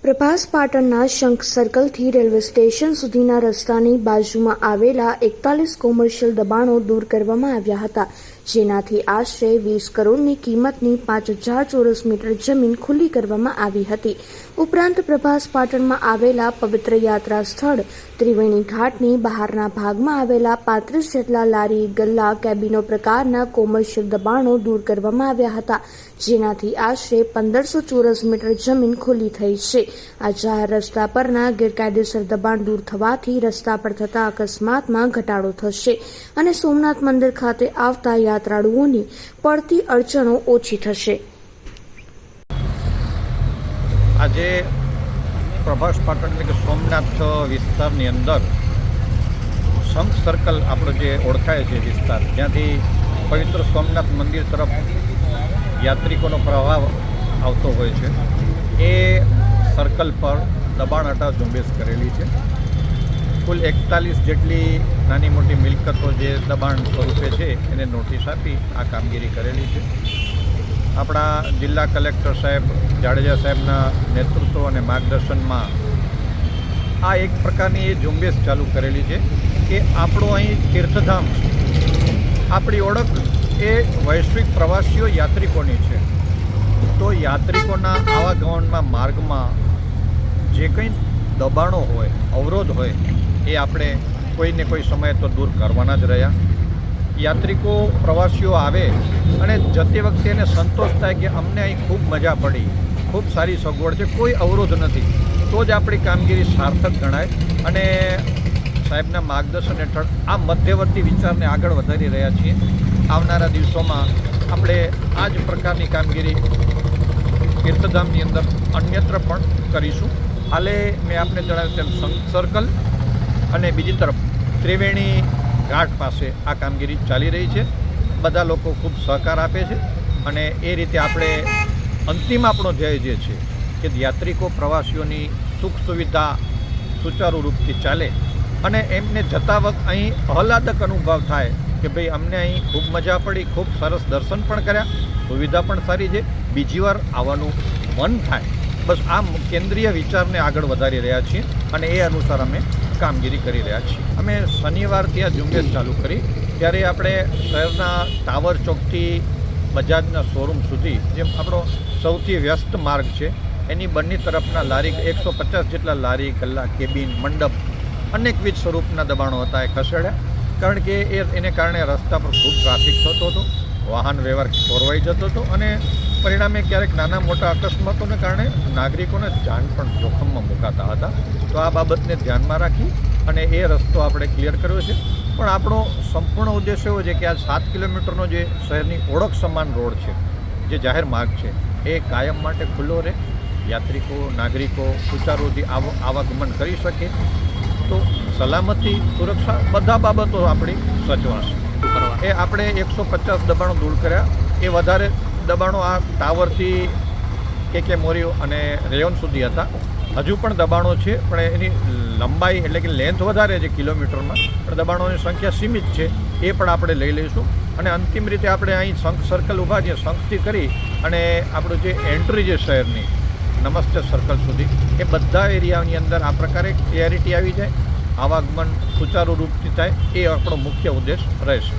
પ્રભાસ પાટણના શંખ સર્કલથી railway station સુધીના રસ્તાની બાજુમાં આવેલા 41 કોમર્શિયલ દબાણો દૂર કરવામાં આવ્યા હતા, જેનાથી આશરે 20 કરોડની કિંમતની 5000 ચોરસ મીટર જમીન ખુલ્લી કરવામાં આવી હતી. ઉપરાંત પ્રભાસ પાટણમાં આવેલા પવિત્ર યાત્રા સ્થળ ત્રિવેણી ઘાટની બહારના ભાગમાં આવેલા 35 જેટલા લારી, ગલ્લા, કેબિનો પ્રકારના કોમર્શિયલ દબાણો દૂર કરવામાં આવ્યા હતા, જેનાથી આશરે 1500 ચોરસ મીટર જમીન ખુલ્લી થઈ છે. આ જાહેર રસ્તા પરના ગેરકાયદેસર દબાણ દૂર થવાથી રસ્તા પર થતા અકસ્માતમાં ઘટાડો થશે અને સોમનાથ મંદિર ખાતે આવતા યાત્રાળુઓની પડતી અડચણો ઓછી થશે. આજે પ્રભાસ પાટણ એટલે કે સોમનાથ વિસ્તારની અંદર શંખ સર્કલ આપણો જે ઓળખાય છે વિસ્તાર, જ્યાંથી પવિત્ર સોમનાથ મંદિર તરફ યાત્રિકોનો પ્રવાહ આવતો હોય છે, એ સર્કલ પર દબાણ હટાવ ઝુંબેશ કરેલી છે. કુલ 41 જેટલી નાની મોટી મિલકતો જે દબાણ સ્વરૂપે છે એને નોટિસ આપી આ કામગીરી કરેલી છે. આપણા જિલ્લા કલેક્ટર સાહેબ જાડેજા સાહેબના નેતૃત્વ અને માર્ગદર્શનમાં આ એક પ્રકારની એ ઝુંબેશ ચાલુ કરેલી છે કે આપણું અહીં તીર્થધામ છે. આપણી ઓળખ એ વૈશ્વિક પ્રવાસીઓ યાત્રિકોની છે. તો યાત્રિકોના આવાગમનમાં માર્ગમાં જે કંઈ દબાણો હોય, અવરોધ હોય, એ આપણે કોઈને કોઈ સમયે તો દૂર કરવાના જ રહ્યા. યાત્રિકો પ્રવાસીઓ આવે અને જતી વખતે એને સંતોષ થાય કે અમને અહીં ખૂબ મજા પડી, ખૂબ સારી સગવડ છે, કોઈ અવરોધ નથી, તો જ આપણી કામગીરી સાર્થક ગણાય. અને સાહેબના માર્ગદર્શન હેઠળ આ મધ્યવર્તી વિચારને આગળ વધારી રહ્યા છીએ. આવનારા દિવસોમાં આપણે આ જ પ્રકારની કામગીરી તીર્થધામની અંદર અન્યત્ર પણ કરીશું. હાલે મેં આપને જણાવ્યું તેમ શંખ સર્કલ અને બીજી તરફ ત્રિવેણી ઘાટ પાસે આ કામગીરી ચાલી રહી છે. બધા લોકો ખૂબ સહકાર આપે છે અને એ રીતે આપણે અંતિમ આપણો ધ્યેય જે છે કે યાત્રિકો પ્રવાસીઓની સુખ સુવિધા સુચારુ રૂપથી ચાલે અને એમને જતા વખત અહીં આહલાદક અનુભવ થાય કે ભાઈ અમને અહીં ખૂબ મજા પડી, ખૂબ સરસ દર્શન પણ કર્યા, સુવિધા પણ સારી છે, બીજી વાર આવવાનું મન થાય. બસ આ કેન્દ્રીય વિચારને આગળ વધારી રહ્યા છીએ અને એ અનુસાર અમે કામગીરી કરી રહ્યા છીએ. અમે શનિવારથી આ ઝુંબેશ ચાલુ કરી ત્યારે આપણે શહેરના ટાવર ચોકથી બજાજના શોરૂમ સુધી, જેમ આપણો સૌથી વ્યસ્ત માર્ગ છે, એની બંને તરફના લારી 150 જેટલા લારી, ગલ્લા, કેબિન, મંડપ અનેકવિધ સ્વરૂપના દબાણો હતા એ ખસેડ્યા. કારણ કે એને કારણે રસ્તા પર ખૂબ ટ્રાફિક થતો હતો, વાહન વ્યવહાર ખોરવાઈ જતો હતો અને પરિણામે ક્યારેક નાના મોટા અકસ્માતોને કારણે નાગરિકોને જાન પણ જોખમમાં મુકાતા હતા. તો આ બાબતને ધ્યાનમાં રાખી અને એ રસ્તો આપણે ક્લિયર કર્યો છે. પણ આપણો સંપૂર્ણ ઉદ્દેશ એવો છે કે આ 7 કિલોમીટરનો જે શહેરની ઓળખ સમાન રોડ છે, જે જાહેર માર્ગ છે, એ કાયમ માટે ખુલ્લો રહે, યાત્રિકો, નાગરિકો સુચારુથી આવાગમન કરી શકે. તો સલામતી, સુરક્ષા બધા બાબતો આપણી સચવાશે. એ આપણે 150 દબાણો દૂર કર્યા. એ વધારે દબાણો આ ટાવરથી કે મોરીઓ અને રેયોન સુધી હતા. હજુ પણ દબાણો છે, પણ એની લંબાઈ એટલે કે લેન્થ વધારે છે કિલોમીટરમાં, પણ દબાણોની સંખ્યા સીમિત છે. એ પણ આપણે લઈ લઈશું અને અંતિમ રીતે આપણે અહીં શંખ સર્કલ ઊભા છીએ, શંખથી કરી અને આપણું જે એન્ટ્રી છે શહેરની નમસ્તે સર્કલ સુધી, એ બધા એરિયાની અંદર આ પ્રકારે ક્લિયરિટી આવી જાય, આવાગમન સુચારુ રૂપથી થાય, એ આપણો મુખ્ય ઉદ્દેશ રહેશે.